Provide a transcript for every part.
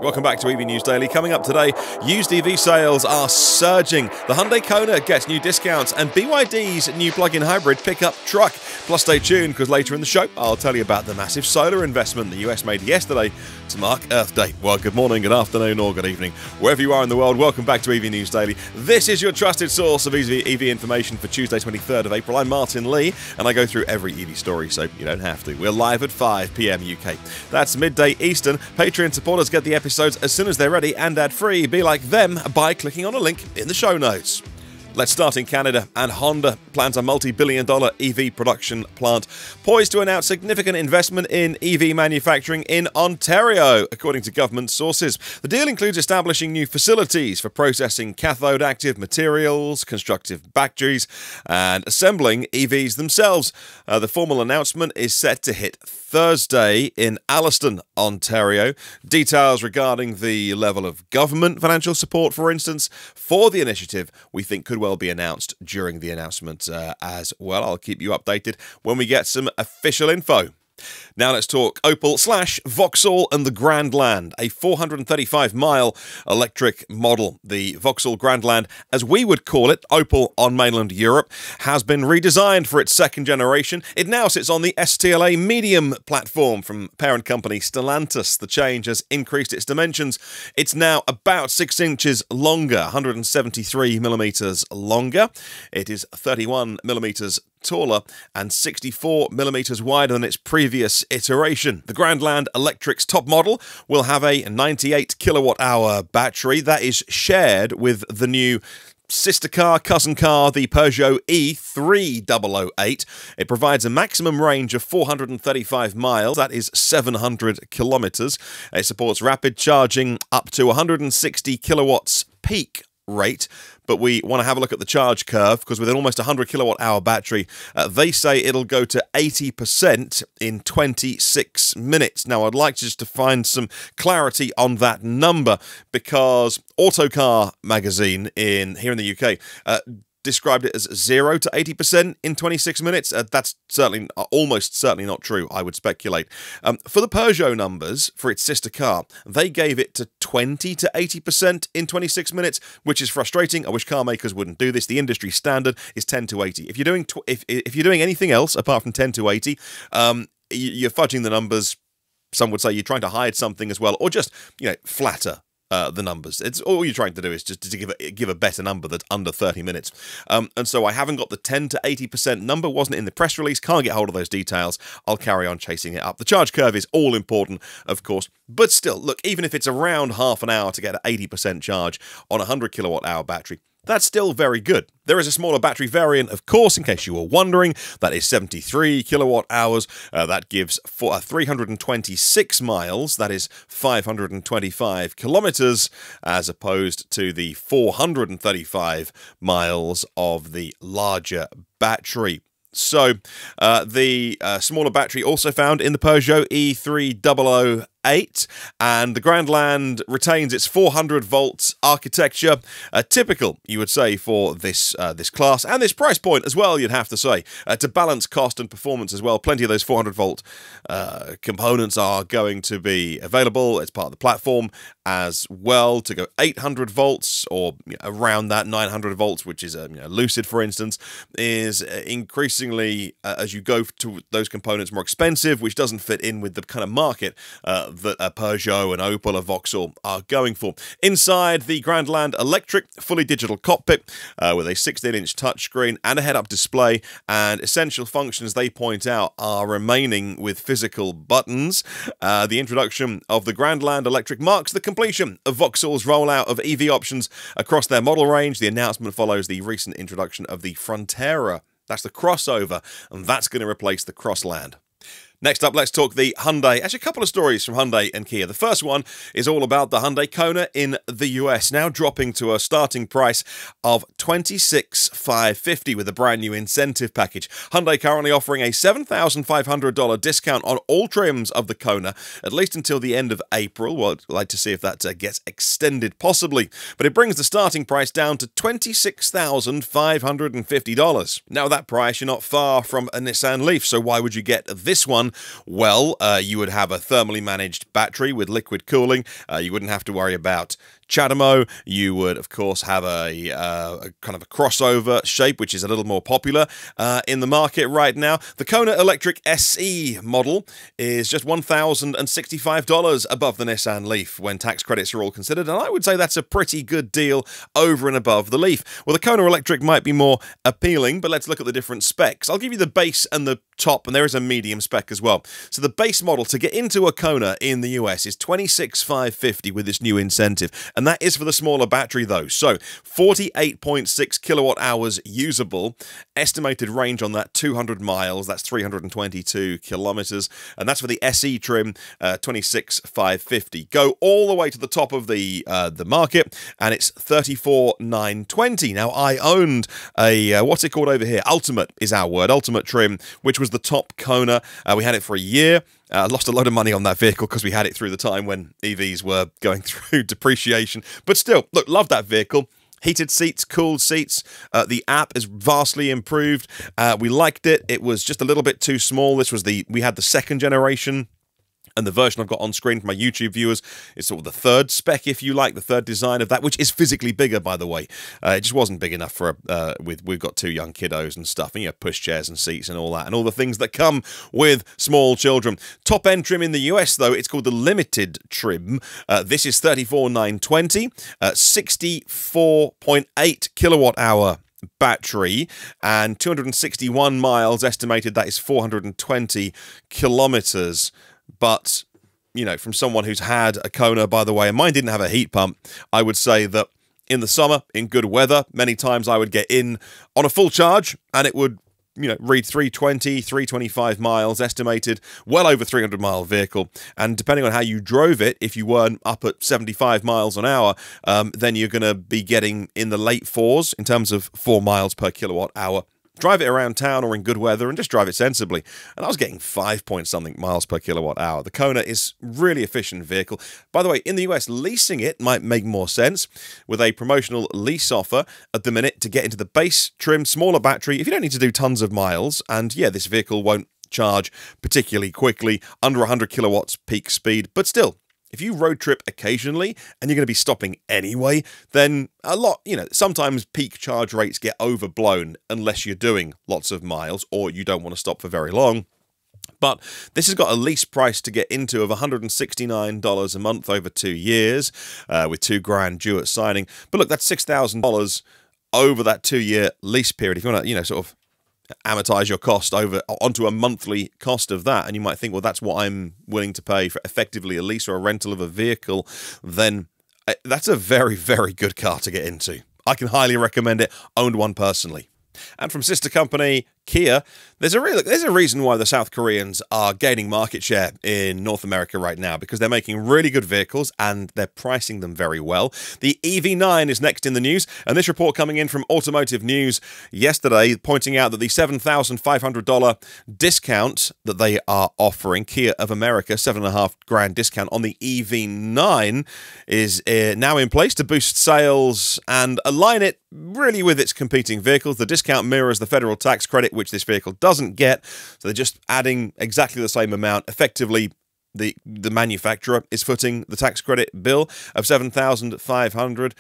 Welcome back to EV News Daily. Coming up today, used EV sales are surging. The Hyundai Kona gets new discounts and BYD's new plug-in hybrid pickup truck. Plus stay tuned because later in the show, I'll tell you about the massive solar investment the US made yesterday to mark Earth Day. Well, good morning, good afternoon or good evening. Wherever you are in the world, welcome back to EV News Daily. This is your trusted source of EV information for Tuesday 23rd of April. I'm Martin Lee and I go through every EV story so you don't have to. We're live at 5 p.m. UK. That's midday Eastern. Patreon supporters get the episodes as soon as they're ready and ad-free. Be like them by clicking on a link in the show notes. Let's start in Canada, and Honda plans a multi-billion-dollar EV production plant poised to announce significant investment in EV manufacturing in Ontario, according to government sources. The deal includes establishing new facilities for processing cathode active materials, constructive batteries, and assembling EVs themselves. The formal announcement is set to hit Thursday in Alliston, Ontario. Details regarding the level of government financial support, for instance, for the initiative, we think could well be announced during the announcement as well. I'll keep you updated when we get some official info. Now let's talk Opel/Vauxhall and the Grandland, a 435-mile electric model. The Vauxhall Grandland, as we would call it, Opel on mainland Europe, has been redesigned for its second generation. It now sits on the STLA Medium platform from parent company Stellantis. The change has increased its dimensions. It's now about 6 inches longer, 173 millimeters longer. It is 31 millimeters taller and 64 millimeters wider than its previous iteration. The Grandland Electric's top model will have a 98 kilowatt-hour battery that is shared with the new sister car, cousin car, the Peugeot E3008. It provides a maximum range of 435 miles, that is 700 kilometers. It supports rapid charging up to 160 kilowatts peak rate, but we want to have a look at the charge curve because with an almost 100 kilowatt hour battery, they say it'll go to 80% in 26 minutes. Now, I'd like just to find some clarity on that number because Autocar magazine here in the UK described it as 0 to 80% in 26 minutes. That's certainly, almost certainly not true, I would speculate. For the Peugeot numbers, for its sister car, they gave it to 20 to 80% in 26 minutes, which is frustrating. I wish car makers wouldn't do this. The industry standard is 10 to 80. If you're doing if you're doing anything else apart from 10 to 80, you're fudging the numbers. Some would say you're trying to hide something as well, or just, flatter the numbers. It's all you're trying to do is just to give a better number that's under 30 minutes. And so I haven't got the 10 to 80% number, wasn't in the press release, can't get hold of those details. I'll carry on chasing it up. The charge curve is all important, of course, but still, look, even if it's around half an hour to get an 80% charge on a 100 kilowatt hour battery, that's still very good. There is a smaller battery variant, of course, in case you were wondering. That is 73 kilowatt hours. That gives 326 miles. That is 525 kilometers, as opposed to the 435 miles of the larger battery. So, the smaller battery also found in the Peugeot E3008, and the Grandland retains its 400 volts architecture, typical, you would say, for this class and this price point as well. You'd have to say to balance cost and performance as well. Plenty of those 400 volt components are going to be available. It's part of the platform as well. To go 800 volts or around that 900 volts, which is Lucid, for instance, is increasingly as you go to those components more expensive, which doesn't fit in with the kind of market that Peugeot and Opel or Vauxhall are going for. Inside the Grandland Electric, fully digital cockpit with a 16-inch touchscreen and a head-up display, and essential functions, they point out, are remaining with physical buttons. The introduction of the Grandland Electric marks the completion of Vauxhall's rollout of EV options across their model range. The announcement follows the recent introduction of the Frontera. That's the crossover, and that's going to replace the Crossland. Next up, let's talk the Hyundai. Actually, a couple of stories from Hyundai and Kia. The first one is all about the Hyundai Kona in the US, now dropping to a starting price of $26,550 with a brand new incentive package. Hyundai currently offering a $7,500 discount on all trims of the Kona, at least until the end of April. Well, I'd like to see if that gets extended, possibly. But it brings the starting price down to $26,550. Now, that price, you're not far from a Nissan Leaf, so why would you get this one Well, you would have a thermally managed battery with liquid cooling. You wouldn't have to worry about CHAdeMO. You would, of course, have a kind of a crossover shape, which is a little more popular in the market right now. The Kona Electric SE model is just $1,065 above the Nissan Leaf when tax credits are all considered, and I would say that's a pretty good deal over and above the Leaf. Well, the Kona Electric might be more appealing, but let's look at the different specs. I'll give you the base and the top, and there is a medium spec as well. So the base model to get into a Kona in the US is $26,550 with this new incentive, and that is for the smaller battery though. So 48.6 kilowatt hours usable, estimated range on that 200 miles, that's 322 kilometers, and that's for the SE trim, $26,550. Go all the way to the top of the market, and it's $34,920. Now, I owned a what's it called over here? Ultimate is our word, Ultimate trim, which was the top Kona. We had it for a year. Lost a load of money on that vehicle because we had it through the time when EVs were going through depreciation. But still, look, love that vehicle. Heated seats, cooled seats. The app is vastly improved. We liked it. It was just a little bit too small. We had the second generation. And the version I've got on screen for my YouTube viewers is sort of the third spec, if you like, the third design of that, which is physically bigger, by the way. It just wasn't big enough for we've got two young kiddos and stuff, and you know, push chairs and seats and all that, and all the things that come with small children. Top end trim in the US, though, it's called the Limited trim. This is $34,920, 64.8 kilowatt hour battery, and 261 miles estimated. That is 420 kilometers. But, you know, from someone who's had a Kona, by the way, and mine didn't have a heat pump, I would say that in the summer, in good weather, many times I would get in on a full charge and it would, you know, read 320, 325 miles estimated, well over 300-mile vehicle. And depending on how you drove it, if you weren't up at 75 miles an hour, then you're going to be getting in the late fours in terms of 4 miles per kilowatt hour. Drive it around town or in good weather and just drive it sensibly. And I was getting 5-point-something miles per kilowatt hour. The Kona is really efficient vehicle. By the way, in the US, leasing it might make more sense with a promotional lease offer at the minute to get into the base trim, smaller battery, if you don't need to do tons of miles. And yeah, this vehicle won't charge particularly quickly, under 100 kilowatts peak speed, but still, if you road trip occasionally and you're going to be stopping anyway, then sometimes peak charge rates get overblown unless you're doing lots of miles or you don't want to stop for very long. But this has got a lease price to get into of $169 a month over 2 years, with $2,000 due at signing. But look, that's $6,000 over that 2-year lease period. If you want to, sort of amortize your cost over onto a monthly cost of that, and you might think, well, that's what I'm willing to pay for effectively a lease or a rental of a vehicle, then that's a very, very good car to get into. I can highly recommend it. Owned one personally. And from sister company Kia, there's a reason why the South Koreans are gaining market share in North America right now, because they're making really good vehicles and they're pricing them very well. The EV9 is next in the news, and this report coming in from Automotive News yesterday pointing out that the $7,500 discount that they are offering, Kia of America, $7,500 discount on the EV9 is now in place to boost sales and align it really with its competing vehicles. The discount mirrors the federal tax credit, which this vehicle doesn't get, so they're just adding exactly the same amount. Effectively, the manufacturer is footing the tax credit bill of $7,500.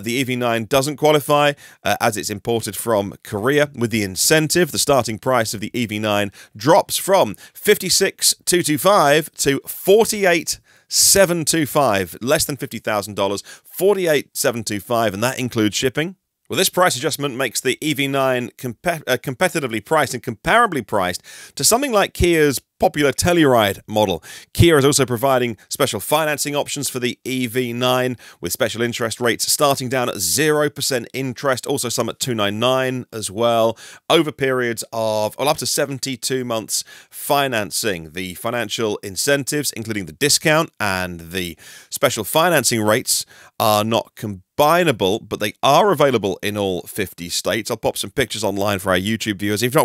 The EV9 doesn't qualify as it's imported from Korea. With the incentive, the starting price of the EV9 drops from $56,225 to $48,725, less than $50,000, $48,725, and that includes shipping. Well, this price adjustment makes the EV9 competitively priced and comparably priced to something like Kia's popular Telluride model. Kia is also providing special financing options for the EV9 with special interest rates starting down at 0% interest, also some at 299 as well, over periods of up to 72 months financing. The financial incentives, including the discount and the special financing rates, are not combinable, but they are available in all 50 states. I'll pop some pictures online for our YouTube viewers. If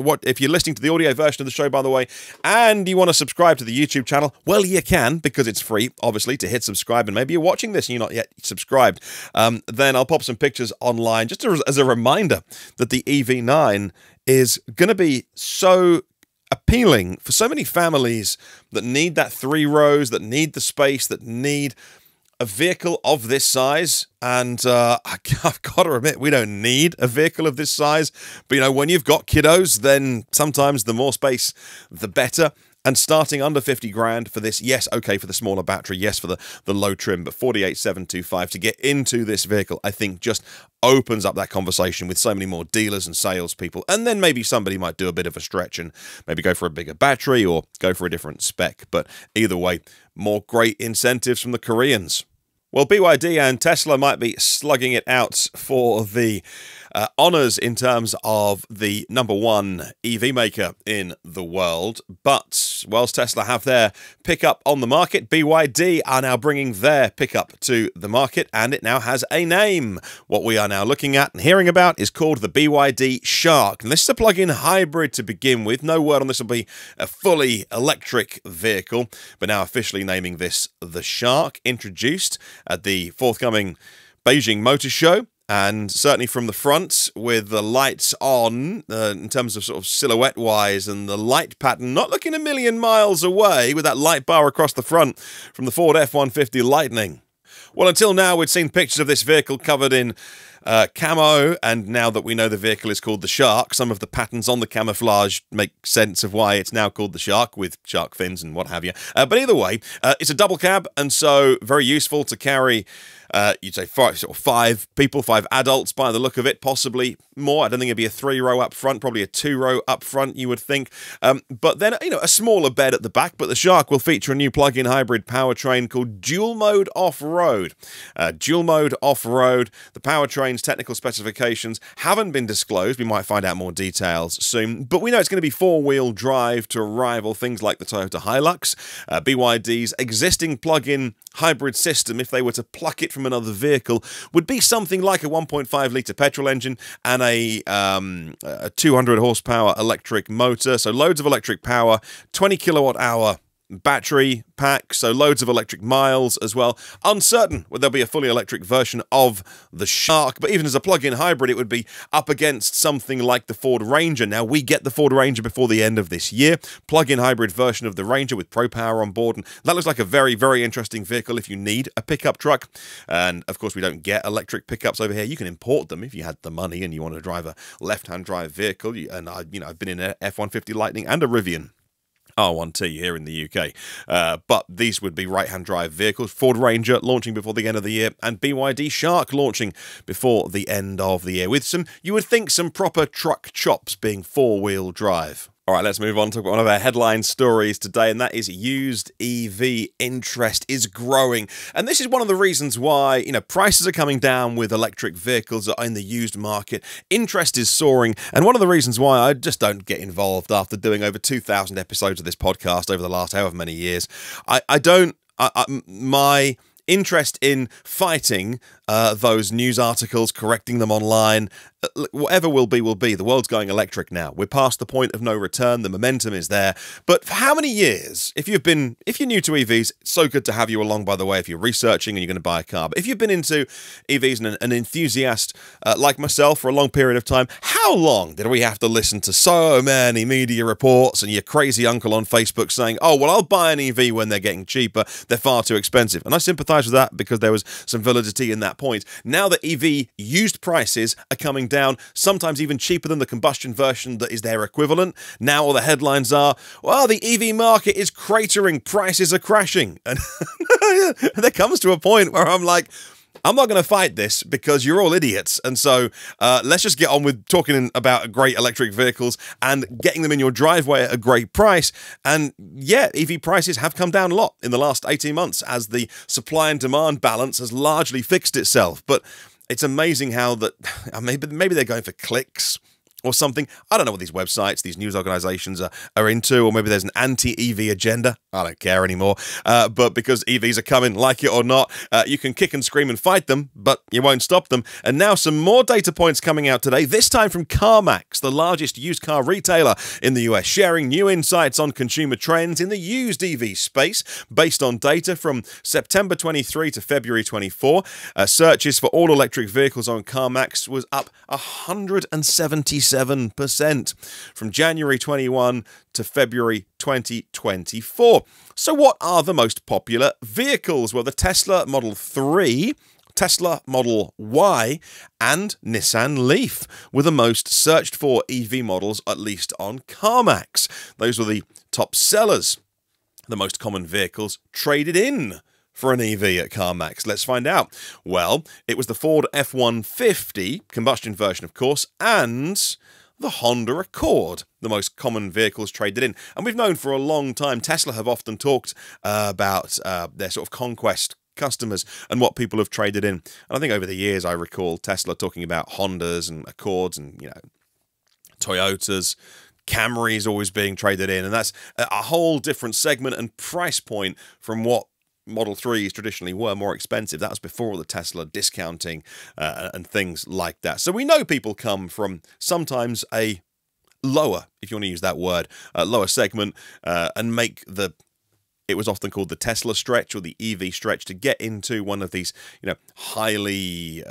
you're listening to the audio version of the show, by the way, and you want to subscribe to the YouTube channel, well, you can, because it's free, obviously, to hit subscribe, and maybe you're watching this and you're not yet subscribed. Then I'll pop some pictures online just as a reminder that the EV9 is going to be so appealing for so many families that need that 3 rows, that need the space, that need a vehicle of this size. And I've got to admit, we don't need a vehicle of this size. But, you know, when you've got kiddos, then sometimes the more space, the better. And starting under 50 grand for this, yes, okay, for the smaller battery, yes, for the low trim, but 48,725 to get into this vehicle, I think just opens up that conversation with so many more dealers and salespeople. And then maybe somebody might do a bit of a stretch and maybe go for a bigger battery or go for a different spec. But either way, more great incentives from the Koreans. Well, BYD and Tesla might be slugging it out for the honours in terms of the #1 EV maker in the world. But whilst Tesla have their pickup on the market, BYD are now bringing their pickup to the market, and it now has a name. What we are now looking at and hearing about is called the BYD Shark. And this is a plug-in hybrid to begin with. No word on this will be a fully electric vehicle, but now officially naming this the Shark, introduced at the forthcoming Beijing Motor Show. And certainly from the front, with the lights on, in terms of sort of silhouette-wise, and the light pattern not looking a million miles away, with that light bar across the front from the Ford F-150 Lightning. Well, until now, we'd seen pictures of this vehicle covered in camo, and now that we know the vehicle is called the Shark, some of the patterns on the camouflage make sense of why it's now called the Shark, with shark fins and what have you. But either way, it's a double cab, and so very useful to carry. You'd say 5 people, 5 adults by the look of it, possibly more. I don't think it'd be a 3-row up front, probably a 2-row up front, you would think. But then, you know, a smaller bed at the back. But the Shark will feature a new plug-in hybrid powertrain called Dual Mode Off-Road. Dual Mode Off-Road, the powertrain's technical specifications haven't been disclosed. We might find out more details soon. But we know it's going to be 4-wheel drive to rival things like the Toyota Hilux. BYD's existing plug-in hybrid system, if they were to pluck it from another vehicle, would be something like a 1.5-litre petrol engine and a 200 horsepower electric motor. So loads of electric power, 20 kilowatt hour battery pack, so loads of electric miles as well. Uncertain whether there'll be a fully electric version of the Shark, but even as a plug-in hybrid, it would be up against something like the Ford Ranger. Now, we get the Ford Ranger before the end of this year, plug-in hybrid version of the Ranger with Pro Power on board, and that looks like a very, very interesting vehicle if you need a pickup truck. And of course, we don't get electric pickups over here. You can import them if you had the money and you want to drive a left-hand drive vehicle. And I've been in an F-150 Lightning and a Rivian R1T here in the UK. But these would be right-hand drive vehicles. Ford Ranger launching before the end of the year, and BYD Shark launching before the end of the year, with some, you would think, some proper truck chops being 4-wheel drive. All right, let's move on to one of our headline stories today, and that is used EV interest is growing. And this is one of the reasons why, you know, prices are coming down with electric vehicles in the used market. Interest is soaring, and one of the reasons why I just don't get involved after doing over 2,000 episodes of this podcast over the last however many years. My interest in fighting those news articles, correcting them online, whatever will be, will be. The world's going electric now. We're past the point of no return. The momentum is there. But for how many years, if you're new to EVs, it's so good to have you along, by the way, if you're researching and you're going to buy a car. But if you've been into EVs and an enthusiast like myself for a long period of time, how long did we have to listen to so many media reports and your crazy uncle on Facebook saying, oh, well, I'll buy an EV when they're getting cheaper. They're far too expensive. And I sympathise with that because there was some validity in that point. Now that EV used prices are coming down, sometimes even cheaper than the combustion version that is their equivalent. Now all the headlines are, well, the EV market is cratering, prices are crashing. And there comes to a point where I'm like, I'm not going to fight this because you're all idiots. And so let's just get on with talking about great electric vehicles and getting them in your driveway at a great price. And yeah, EV prices have come down a lot in the last 18 months as the supply and demand balance has largely fixed itself. But it's amazing how that maybe they're going for clicks or something. I don't know what these websites, these news organizations are into, or maybe there's an anti-EV agenda. I don't care anymore. But because EVs are coming, like it or not, you can kick and scream and fight them, but you won't stop them. And now some more data points coming out today, this time from CarMax, the largest used car retailer in the US, sharing new insights on consumer trends in the used EV space based on data from September 23 to February 24. Searches for all electric vehicles on CarMax was up 177% 27% from January 21 to February 2024. So what are the most popular vehicles? Well, the Tesla Model 3, Tesla Model Y, and Nissan Leaf were the most searched for EV models, at least on CarMax. Those were the top sellers. The most common vehicles traded in for an EV at CarMax. Let's find out. Well, it was the Ford F-150, combustion version of course, and the Honda Accord, the most common vehicles traded in. And we've known for a long time, Tesla have often talked about their sort of conquest customers and what people have traded in. And I think over the years I recall Tesla talking about Hondas and Accords and, you know, Toyotas, Camrys always being traded in, and that's a whole different segment and price point from what Model 3s traditionally were, more expensive. That was before the Tesla discounting and things like that. So we know people come from sometimes a lower, if you want to use that word, lower segment and make the, it was often called the Tesla stretch or the EV stretch, to get into one of these, you know, highly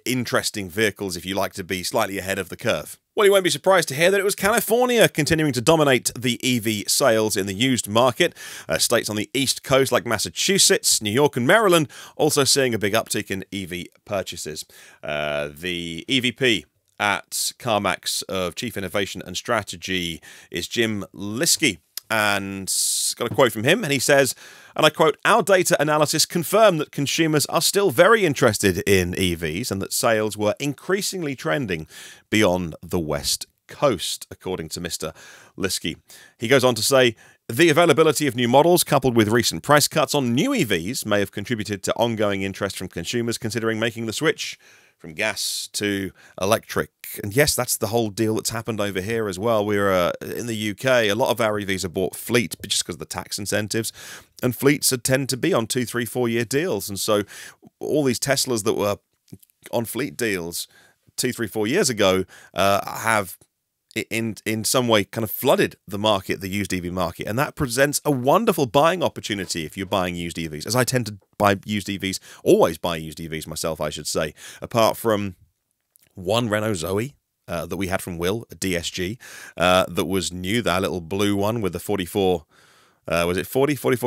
interesting vehicles if you like to be slightly ahead of the curve. Well, you won't be surprised to hear that it was California continuing to dominate the EV sales in the used market. States on the East Coast like Massachusetts, New York and Maryland also seeing a big uptick in EV purchases. The EVP at CarMax of Chief Innovation and Strategy is Jim Liskey, and got a quote from him, and he says, and I quote, "Our data analysis confirmed that consumers are still very interested in EVs and that sales were increasingly trending beyond the West Coast," according to Mr. Liskey. He goes on to say, "The availability of new models coupled with recent price cuts on new EVs may have contributed to ongoing interest from consumers considering making the switch from gas to electric." And yes, that's the whole deal that's happened over here as well. We're in the UK, a lot of our EVs are bought fleet just because of the tax incentives, and fleets tend to be on 2, 3, 4-year deals. And so all these Teslas that were on fleet deals 2, 3, 4 years ago have in some way kind of flooded the market, the used EV market, and that presents a wonderful buying opportunity if you're buying used EVs, as I tend to buy used EVs, always buy used EVs myself, I should say, apart from one Renault Zoe that we had from Will, a DSG, that was new, that little blue one with the 44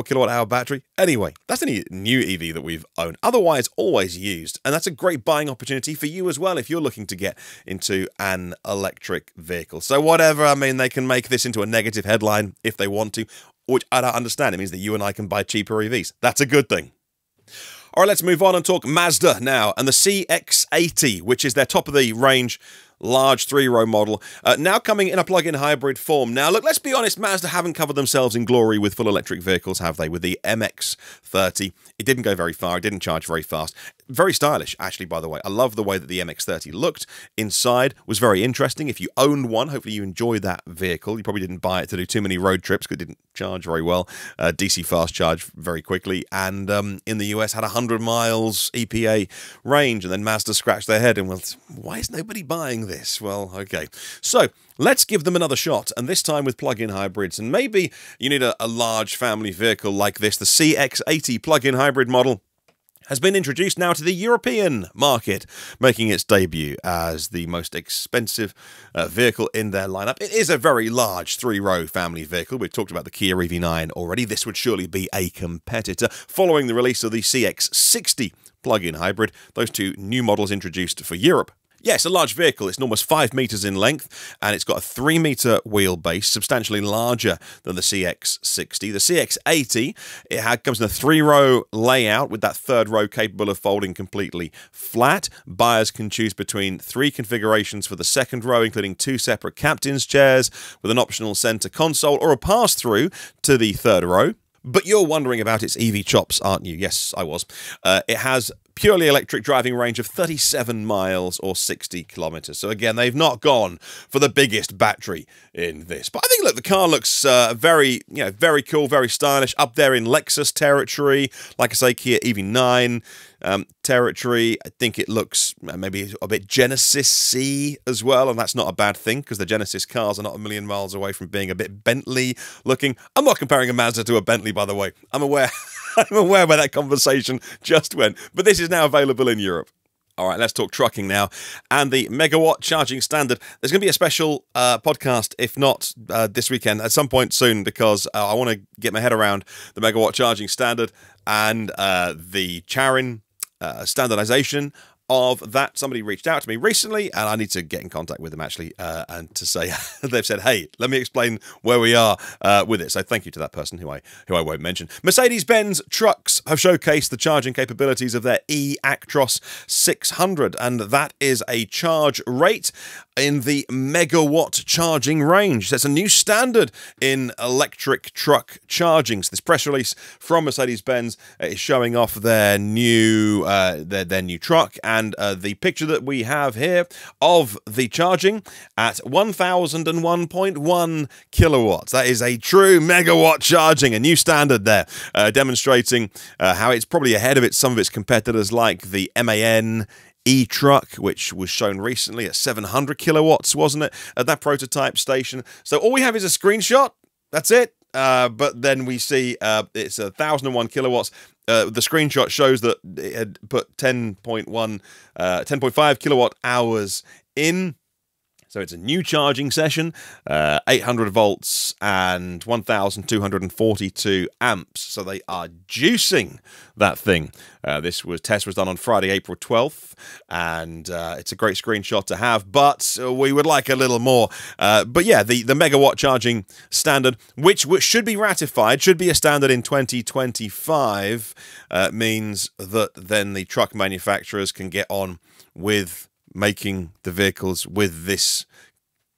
kilowatt hour battery. Anyway, that's any new EV that we've owned. Otherwise, always used. And that's a great buying opportunity for you as well if you're looking to get into an electric vehicle. So whatever, I mean, they can make this into a negative headline if they want to, which I don't understand. It means that you and I can buy cheaper EVs. That's a good thing. All right, let's move on and talk Mazda now, and the CX-80, which is their top of the range large 3-row model, now coming in a plug-in hybrid form. Now, look, let's be honest, Mazda haven't covered themselves in glory with full electric vehicles, have they? With the MX-30, it didn't go very far, it didn't charge very fast. Very stylish, actually, by the way. I love the way that the MX-30 looked. Inside was very interesting. If you owned one, hopefully you enjoyed that vehicle. You probably didn't buy it to do too many road trips because it didn't charge very well. DC fast charge very quickly. And in the US had 100 miles EPA range. And then Mazda scratched their head and went, why is nobody buying this? Well, okay. So let's give them another shot, and this time with plug-in hybrids. And maybe you need a large family vehicle like this. The CX-80 plug-in hybrid model has been introduced now to the European market, making its debut as the most expensive vehicle in their lineup. It is a very large 3-row family vehicle. We've talked about the Kia EV9 already. This would surely be a competitor following the release of the CX-60 plug-in hybrid, those two new models introduced for Europe. Yes, a large vehicle. It's almost 5 meters in length, and it's got a 3-meter wheelbase, substantially larger than the CX-60. The CX-80, comes in a 3-row layout with that 3rd row capable of folding completely flat. Buyers can choose between 3 configurations for the 2nd row, including 2 separate captain's chairs with an optional center console or a pass-through to the 3rd row. But you're wondering about its EV chops, aren't you? Yes, I was. It has purely electric driving range of 37 miles or 60 kilometers. So again, they've not gone for the biggest battery in this. But I think, look, the car looks very cool, very stylish, up there in Lexus territory. Like I say, Kia EV9 territory. I think it looks maybe a bit Genesis-y as well, and that's not a bad thing because the Genesis cars are not a million miles away from being a bit Bentley looking. I'm not comparing a Mazda to a Bentley, by the way. I'm aware I'm aware where that conversation just went, but this is now available in Europe. All right, let's talk trucking now. And the Megawatt charging standard. There's going to be a special podcast, if not this weekend, at some point soon, because I want to get my head around the Megawatt charging standard and the Charin standardization of that. Somebody reached out to me recently, and I need to get in contact with them actually, and to say they've said, "Hey, let me explain where we are with it." So thank you to that person who I won't mention. Mercedes-Benz trucks have showcased the charging capabilities of their eActros 600, and that is a charge rate in the megawatt charging range. That's a new standard in electric truck charging. So this press release from Mercedes-Benz is showing off their new their new truck, and the picture that we have here of the charging at 1001.1 kilowatts. That is a true megawatt charging, a new standard there, demonstrating how it's probably ahead of some of its competitors like the MAN e-truck, which was shown recently at 700 kilowatts, wasn't it, at that prototype station. So all we have is a screenshot. That's it. But then we see it's 1001 kilowatts. The screenshot shows that it had put 10.5 kilowatt hours in. So it's a new charging session, 800 volts and 1,242 amps. So they are juicing that thing. This test was done on Friday, April 12th, and it's a great screenshot to have, but we would like a little more. But yeah, the megawatt charging standard, which should be ratified, should be a standard in 2025, means that then the truck manufacturers can get on with making the vehicles with this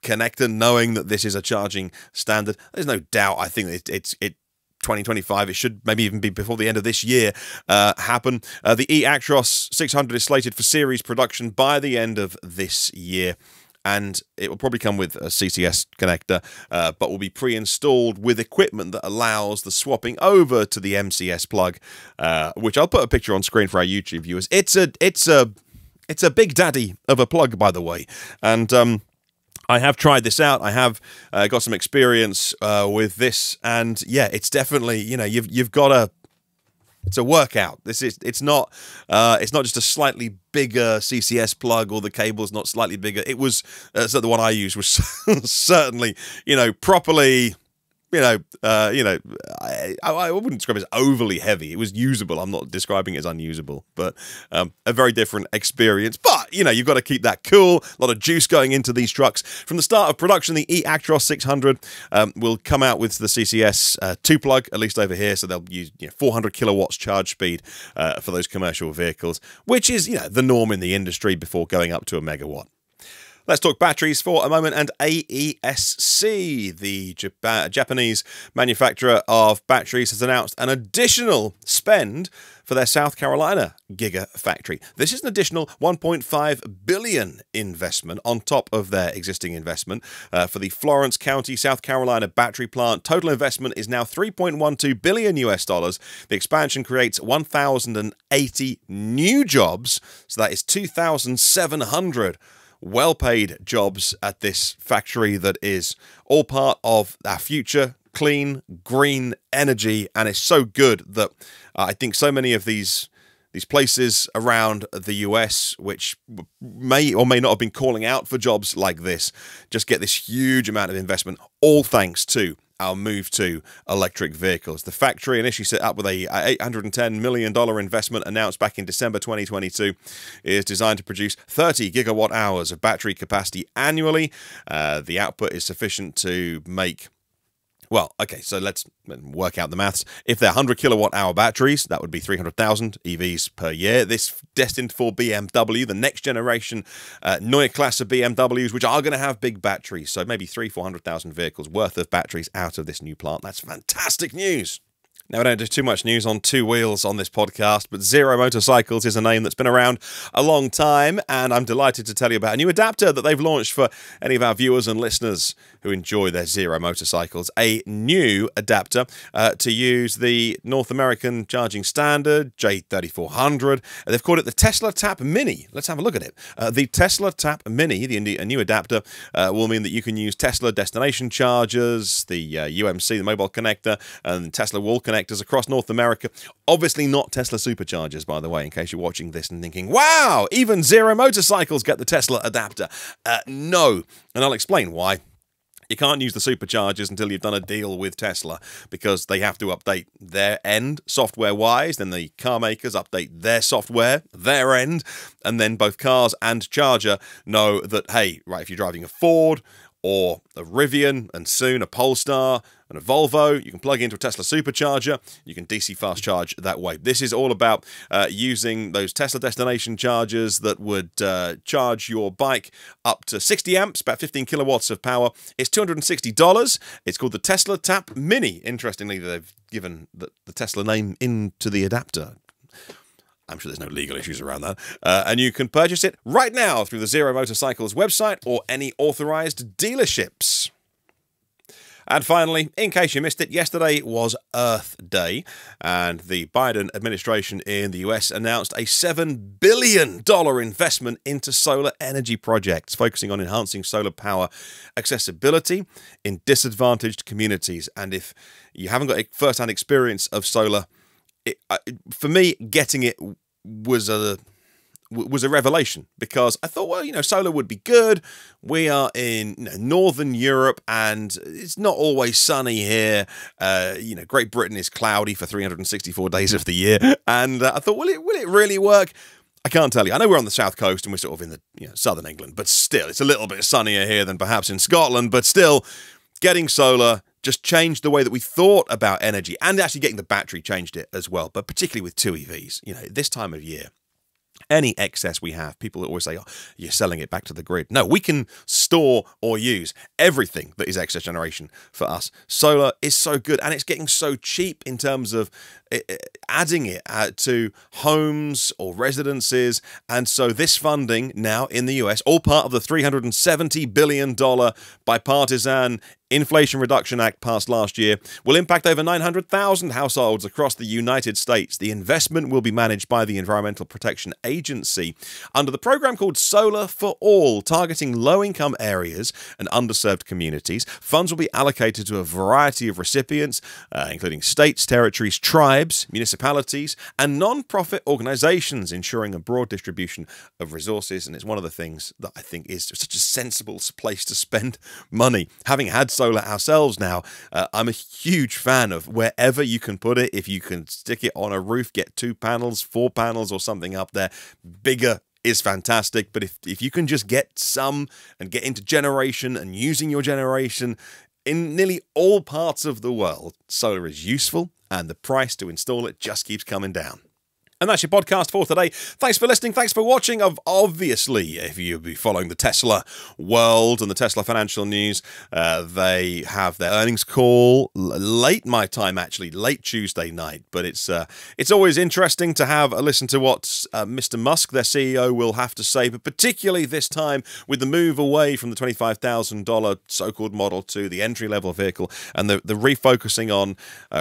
connector, knowing that this is a charging standard. There's no doubt. I think it's 2025. It should maybe even be before the end of this year happen. The eActros 600 is slated for series production by the end of this year, and it will probably come with a CCS connector, but will be pre-installed with equipment that allows the swapping over to the MCS plug, which I'll put a picture on screen for our YouTube viewers. It's a big daddy of a plug, by the way, and I have tried this out. I have got some experience with this, and yeah, it's definitely, you know, you've got it's a workout. It's not just a slightly bigger CCS plug, or the cable's not slightly bigger. It was so the one I used was certainly, you know, properly. I wouldn't describe it as overly heavy. It was usable. I'm not describing it as unusable, but a very different experience. But, you know, you've got to keep that cool. A lot of juice going into these trucks. From the start of production, the eActros 600 will come out with the CCS 2-plug, at least over here. So they'll use 400 kilowatts charge speed for those commercial vehicles, which is, you know, the norm in the industry before going up to a megawatt. Let's talk batteries for a moment, and AESC, the Japanese manufacturer of batteries, has announced an additional spend for their South Carolina gigafactory. This is an additional $1.5 billion investment on top of their existing investment for the Florence County, South Carolina battery plant. Total investment is now $3.12 billion US. The expansion creates 1,080 new jobs, so that is 2,700 well-paid jobs at this factory that is all part of our future clean, green energy, and it's so good that I think so many of these places around the US, which may or may not have been calling out for jobs like this, just get this huge amount of investment, all thanks to our move to electric vehicles. The factory, initially set up with a $810 million investment announced back in December 2022, is designed to produce 30 gigawatt hours of battery capacity annually. The output is sufficient to make... Well, okay, so let's work out the maths. If they're 100 kilowatt hour batteries, that would be 300,000 EVs per year. This destined for BMW, the next generation Neue Klasse BMWs, which are going to have big batteries. So maybe 400,000 vehicles worth of batteries out of this new plant. That's fantastic news. Now, I don't do too much news on two wheels on this podcast, but Zero Motorcycles is a name that's been around a long time, and I'm delighted to tell you about a new adapter that they've launched for any of our viewers and listeners who enjoy their Zero motorcycles. A new adapter to use the North American charging standard, J3400. They've called it the Tesla Tap Mini. Let's have a look at it. The Tesla Tap Mini, a new adapter, will mean that you can use Tesla destination chargers, the UMC, the mobile connector, and Tesla wall connector connectors across North America. Obviously not Tesla superchargers, by the way, in case you're watching this and thinking, wow, even Zero motorcycles get the Tesla adapter. No, and I'll explain why. You can't use the superchargers until you've done a deal with Tesla, because they have to update their end software-wise, then the car makers update their software, their end, and then both cars and charger know that, hey, right, if you're driving a Ford or a Rivian and soon a Polestar and a Volvo, you can plug into a Tesla supercharger, you can DC fast charge that way. This is all about using those Tesla destination chargers that would charge your bike up to 60 amps, about 15 kilowatts of power. It's $260. It's called the Tesla Tap Mini. Interestingly, they've given the Tesla name into the adapter. I'm sure there's no legal issues around that. And you can purchase it right now through the Zero Motorcycles website or any authorized dealerships. And finally, in case you missed it, yesterday was Earth Day, and the Biden administration in the US announced a $7 billion investment into solar energy projects, focusing on enhancing solar power accessibility in disadvantaged communities. And if you haven't got a first-hand experience of solar, for me, getting it was a revelation, because I thought, well, solar would be good. We are in Northern Europe, and it's not always sunny here. Great Britain is cloudy for 364 days of the year, and I thought, will it really work? I can't tell you. I know we're on the south coast and we're sort of in the southern England, but still, it's a little bit sunnier here than perhaps in Scotland. But still, getting solar just changed the way that we thought about energy, and actually getting the battery changed it as well. But particularly with two EVs, this time of year, any excess we have, people always say, oh, you're selling it back to the grid. No, we can store or use everything that is excess generation for us. Solar is so good, and it's getting so cheap in terms of adding it to homes or residences. And so this funding now in the US, all part of the $370 billion bipartisan Inflation Reduction Act passed last year, will impact over 900,000 households across the United States. The investment will be managed by the Environmental Protection Agency under the program called Solar for All, targeting low-income areas and underserved communities. Funds will be allocated to a variety of recipients, including states, territories, tribes, municipalities, and non-profit organizations, ensuring a broad distribution of resources. And it's one of the things that I think is such a sensible place to spend money. Having had solar ourselves now, I'm a huge fan of wherever you can put it. If you can stick it on a roof, get 2 panels, 4 panels or something up there, bigger is fantastic. But if you can just get some and get into generation and using your generation in nearly all parts of the world, solar is useful, and the price to install it just keeps coming down. And that's your podcast for today. Thanks for listening. Thanks for watching. Obviously, if you'll be following the Tesla world and the Tesla financial news, they have their earnings call late my time, actually, late Tuesday night. But it's always interesting to have a listen to what Mr. Musk, their CEO, will have to say, but particularly this time with the move away from the $25,000 so-called model to the entry-level vehicle, and the refocusing on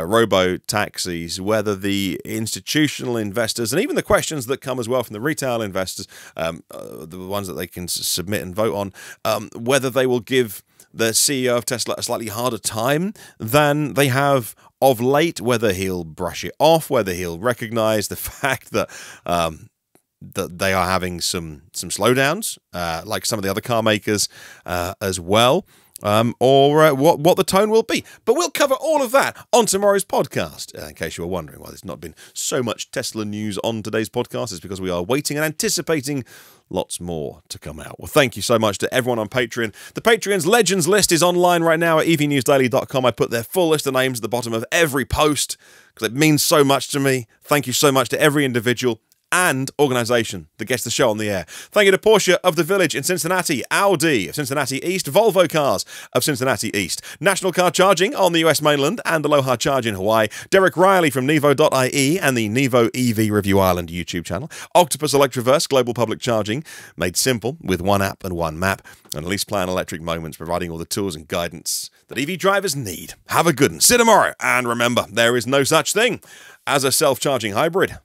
robo-taxis, whether the institutional investors, and even the questions that come as well from the retail investors, the ones that they can submit and vote on, whether they will give the CEO of Tesla a slightly harder time than they have of late, whether he'll brush it off, whether he'll recognize the fact that that they are having some slowdowns, like some of the other car makers as well. Or what the tone will be. But we'll cover all of that on tomorrow's podcast. In case you were wondering why there's not been so much Tesla news on today's podcast, it's because we are waiting and anticipating lots more to come out. Well, thank you so much to everyone on Patreon. The Patreon's Legends list is online right now at evnewsdaily.com. I put their full list of names at the bottom of every post because it means so much to me. Thank you so much to every individual and organisation that gets the show on the air. Thank you to Porsche of the Village in Cincinnati, Audi of Cincinnati East, Volvo Cars of Cincinnati East, National Car Charging on the US mainland and Aloha Charge in Hawaii, Derek Riley from Nevo.ie and the Nevo EV Review Ireland YouTube channel, Octopus Electroverse Global Public Charging, made simple with one app and one map, and Lease Plan Electric Moments, providing all the tools and guidance that EV drivers need. Have a good one. See you tomorrow, and remember, there is no such thing as a self-charging hybrid.